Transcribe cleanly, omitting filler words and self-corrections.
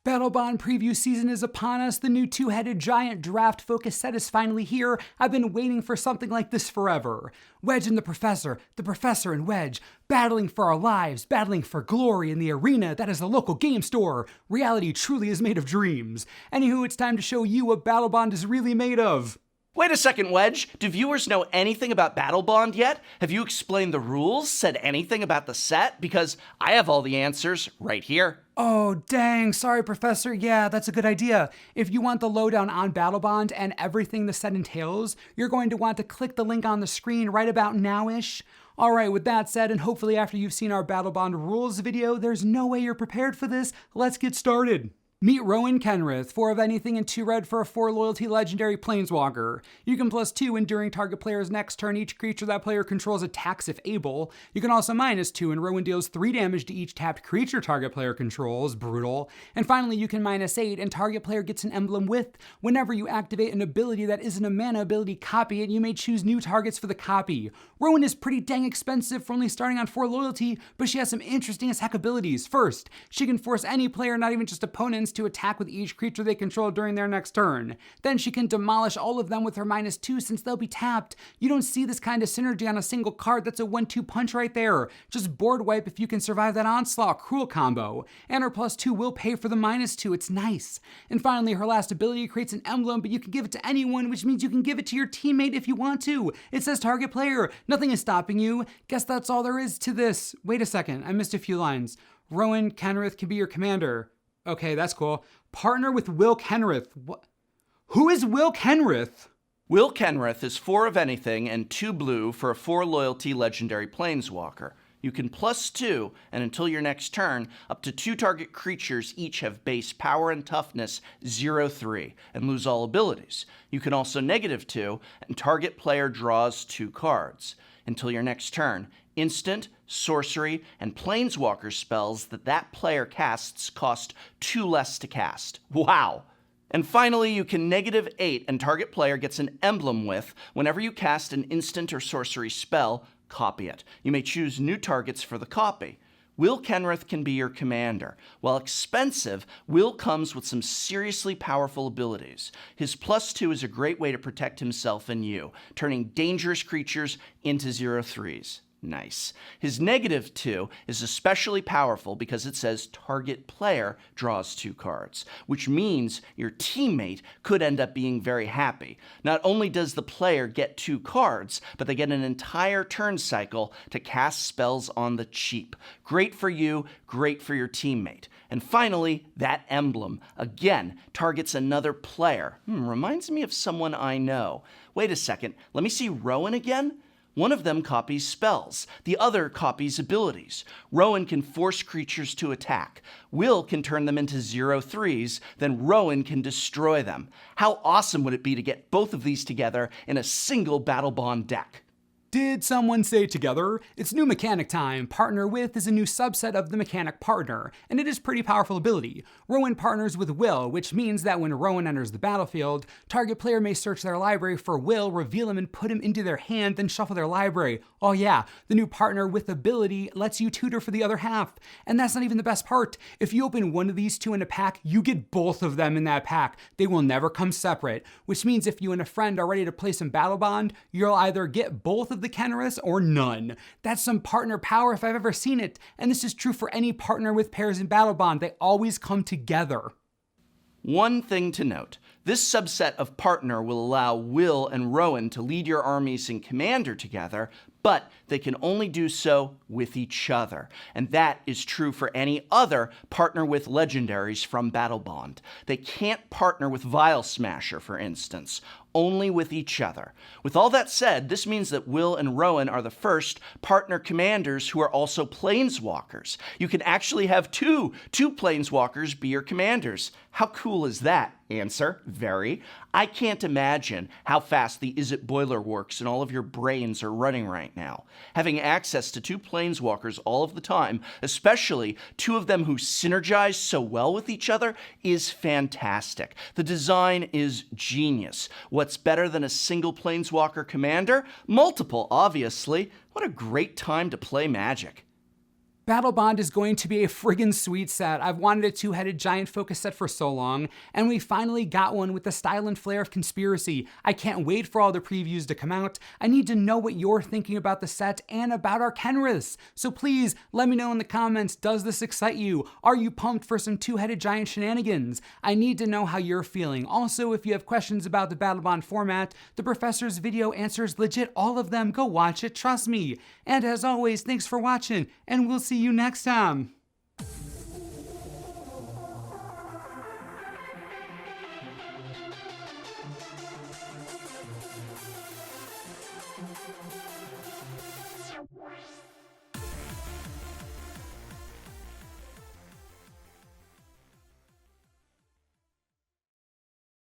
Battlebond preview season is upon us. The new two-headed giant draft focus set is finally here. I've been waiting for something like this forever. Wedge and the Professor and Wedge, battling for our lives, battling for glory in the arena that is the local game store. Reality truly is made of dreams. Anywho, it's time to show you what Battlebond is really made of. Wait a second, Wedge. Do viewers know anything about Battlebond yet? Have you explained the rules, said anything about the set? Because I have all the answers right here. Oh, dang. Sorry, Professor. Yeah, that's a good idea. If you want the lowdown on Battlebond and everything the set entails, you're going to want to click the link on the screen right about now-ish. All right, with that said, and hopefully after you've seen our Battlebond rules video, there's no way you're prepared for this. Let's get started. Meet Rowan Kenrith, 4 of anything and 2 red for a 4 loyalty legendary Planeswalker. You can +2 when during target player's next turn each creature that player controls attacks if able. You can also -2 when Rowan deals 3 damage to each tapped creature target player controls, brutal. And finally you can -8 and target player gets an emblem with. Whenever you activate an ability that isn't a mana ability, copy it, you may choose new targets for the copy. Rowan is pretty dang expensive for only starting on 4 loyalty, but she has some interesting as heck abilities. First, she can force any player, not even just opponents, to attack with each creature they control during their next turn. Then she can demolish all of them with her -2 since they'll be tapped. You don't see this kind of synergy on a single card. That's a 1-2 punch right there. Just board wipe if you can survive that onslaught cruel combo. And her +2 will pay for the -2. It's nice. And finally, her last ability creates an emblem, but you can give it to anyone, which means you can give it to your teammate if you want to. It says target player. Nothing is stopping you. Guess that's all there is to this. Wait a second. I missed a few lines. Rowan Kenrith can be your commander. Okay, that's cool. Partner with Will Kenrith. What? Who is Will Kenrith? Will Kenrith is 4 of anything and 2 blue for a 4 loyalty legendary Planeswalker. You can +2, and until your next turn, up to 2 target creatures each have base power and toughness 0-3, and lose all abilities. You can also -2, and target player draws 2 cards. Until your next turn, instant, sorcery, and planeswalker spells that player casts cost 2 less to cast. Wow! And finally, you can -8 and target player gets an emblem with. Whenever you cast an instant or sorcery spell, copy it. You may choose new targets for the copy. Will Kenrith can be your commander. While expensive, Will comes with some seriously powerful abilities. His +2 is a great way to protect himself and you, turning dangerous creatures into 0-3s. Nice. His -2 is especially powerful because it says target player draws 2 cards, which means your teammate could end up being very happy. Not only does the player get 2 cards, but they get an entire turn cycle to cast spells on the cheap. Great for you, great for your teammate. And finally, that emblem, again, targets another player. Reminds me of someone I know. Wait a second, let me see Rowan again? One of them copies spells, the other copies abilities. Rowan can force creatures to attack. Will can turn them into 0-3s, then Rowan can destroy them. How awesome would it be to get both of these together in a single Battlebond deck? Did someone say together? It's new mechanic time. Partner with is a new subset of the mechanic partner, and it is pretty powerful ability. Rowan partners with Will, which means that when Rowan enters the battlefield, target player may search their library for Will, reveal him, and put him into their hand, then shuffle their library. Oh yeah, the new partner with ability lets you tutor for the other half. And that's not even the best part. If you open one of these 2 in a pack, you get both of them in that pack. They will never come separate, which means if you and a friend are ready to play some Battlebond, you'll either get both of the Kenriths or none. That's some partner power if I've ever seen it, and this is true for any partner with pairs in Battlebond. They always come together. One thing to note, this subset of partner will allow Will and Rowan to lead your armies in Commander together, but they can only do so with each other. And that is true for any other partner with legendaries from Battlebond. They can't partner with Vial Smasher, for instance, only with each other. With all that said, this means that Will and Rowan are the first partner commanders who are also planeswalkers. You can actually have two planeswalkers be your commanders. How cool is that? Answer, very. I can't imagine how fast the Is It boiler works in all of your brains are running right now. Having access to two planeswalkers all of the time, especially two of them who synergize so well with each other, is fantastic. The design is genius. What's better than a single planeswalker commander? Multiple, obviously. What a great time to play Magic. Battlebond is going to be a friggin' sweet set. I've wanted a two-headed giant focus set for so long, and we finally got one with the style and flair of Conspiracy. I can't wait for all the previews to come out. I need to know what you're thinking about the set and about our Kenriths. So please, let me know in the comments, does this excite you? Are you pumped for some two-headed giant shenanigans? I need to know how you're feeling. Also, if you have questions about the Battlebond format, the professor's video answers legit all of them. Go watch it, trust me. And as always, thanks for watching, and we'll see you next time.